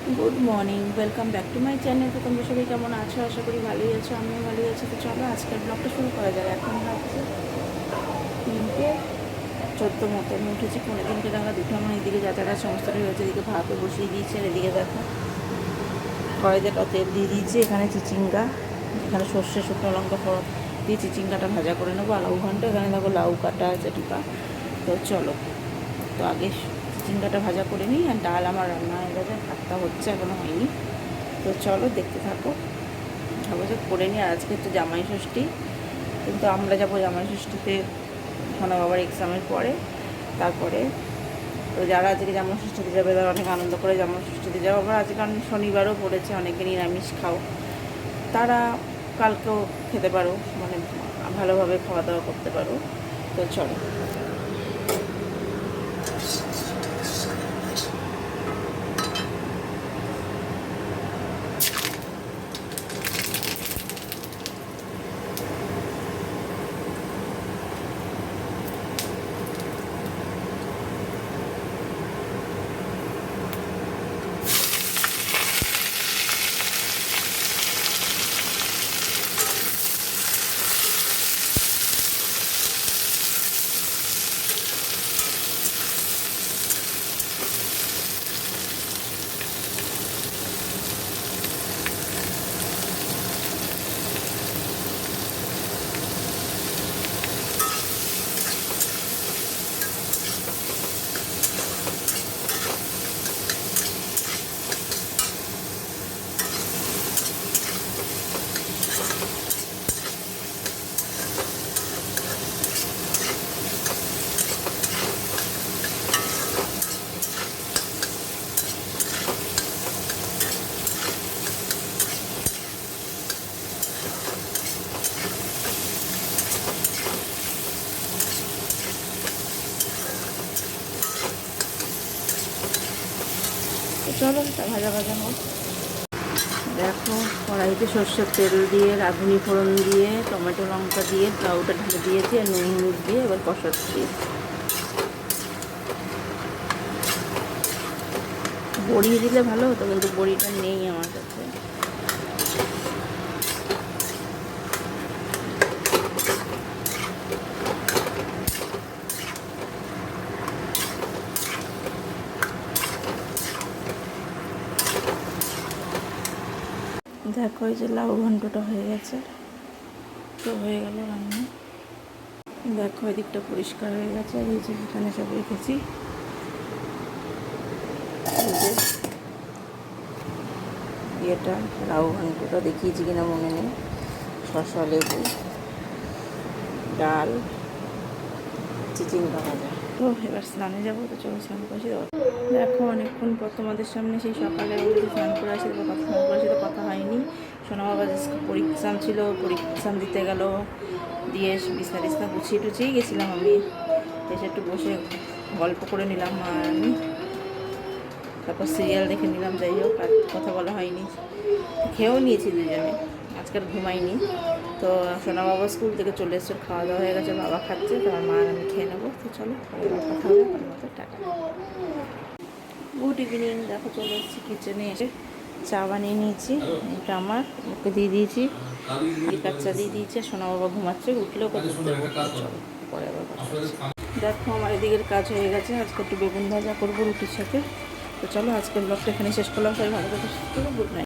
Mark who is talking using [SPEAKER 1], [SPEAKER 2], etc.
[SPEAKER 1] Good morning, welcome back to my channel. তো তোমরা সবাই কেমন আছো? আশা করি ভালোই আছো, আমিও ভালোই আছি। তো চলো আজকের ব্লগটা শুরু করা যায়। এখন হচ্ছে 3:14 মতো আমি উঠেছি, 3:45 নাগাদ দুটো আমার এদিকে যাতায়াত সমস্তটাই হয়েছে। এদিকে ভাতও বসিয়ে দিয়েছি, আর এদিকে দেখো কড়াইতে তেল দিয়ে দিয়েছি। এখানে চিচিঙ্গা, এখানে সর্ষে শুকনো লঙ্কা ফোড়ন দিয়ে চিচিঙ্গাটা ভাজা করে নেবো। আর লাউ ঘন্টা, এখানে দেখো লাউ কাটা আছে টিপা। তো চলো, তো আগে চিচিঙ্গাটা ভাজা করে নিই। আর ডাল আমার রান্না হয়ে গেছে, ভাতটা হচ্ছে, এখনও হয়নি। তো চলো দেখতে থাকো, ঝাপাঝাপ করে নিই। আর আজকে হচ্ছে জামাই ষষ্ঠী, কিন্তু আমরা যাবো জামাই ষষ্ঠীতে সোনা বাবার এক্সামের পরে। তারপরে তো যারা আজকে জামাই ষষ্ঠীতে যাবে তারা অনেক আনন্দ করে জামাই ষষ্ঠীতে যাবো। আবার আজকে শনিবারও পড়েছে, অনেকে নিরামিষ খাও, তারা কালকেও খেতে পারো, মানে ভালোভাবে খাওয়া দাওয়া করতে পারো। তো চলো, চলো তা ভাজা ভাজা হোক। দেখো কড়াইতে সর্ষের তেল দিয়ে, রাঁধুনি ফোড়ন দিয়ে, টমেটো লঙ্কা দিয়ে লাউটা ঢেলে দিয়েছি, আর নুন হলুদ দিয়ে এবার কষাচ্ছি। বড়ি দিলে ভালো হতো, কিন্তু বড়িটা নেই আমার কাছে। দেখো এই যে লাউ ঘন্টটা হয়ে গেছে, তো হয়ে গেল রান্না। দেখো এদিকটা পরিষ্কার হয়ে গেছে, আর এই যে এখানে সব রেখেছি। এই যে ইয়েটা লাউ ঘন্টটা দেখিয়েছি কিনা মনে নেই। শসা, লেবু, ডাল, চিচিঙ্গা ভাজা। তো এবার স্নানে যাবো, তো চলো স্নান করে দেবো। দেখো অনেকক্ষণ পর তোমাদের সামনে, সেই সকালে আমি যদি স্নান করে আসি, তারপর কথা স্নান করে আসি, তো কথা হয়নি। সোনা বাবা পরীক্ষা ছিল, পরীক্ষা দিতে গেল, দিয়ে বিছনা টিছনা গুছিয়ে টুছিয়েই গেছিলাম আমি। এসে একটু বসে গল্প করে নিলাম আর আমি, তারপর সিরিয়াল দেখে নিলাম। যাই হোক, আর কথা বলা হয়নি। খেয়েও নিয়েছি দুজনে, আজকাল ঘুমাইনি। তো সোনা বাবা স্কুল থেকে চলে এসছে, খাওয়া দাওয়া হয়ে গেছে, বাবা খাচ্ছে, তো আমার মা আর আমি খেয়ে নেবো। তো চলো কথা হবে, আমার মতো টাটা। গুড ইভিনিং, দেখো চলে এসেছি কিচেনে। এসে চা বানিয়ে নিয়েছি, এটা আমার ওকে দিয়ে দিয়েছি, কাচ্চা দিয়ে দিয়েছে। সোনা বাবা ঘুমাচ্ছে, উঠলেও কত দেবো। চলো পরে আবার কথা হচ্ছে। দেখো আমার এদিকের কাজ হয়ে গেছে, আজকে একটু বেগুন ভাজা করবো রুটির সাথে। তো চলো আজকের ব্লগটা এখানে শেষ করলাম। সবাই ভালো থাকো, গুড নাইট।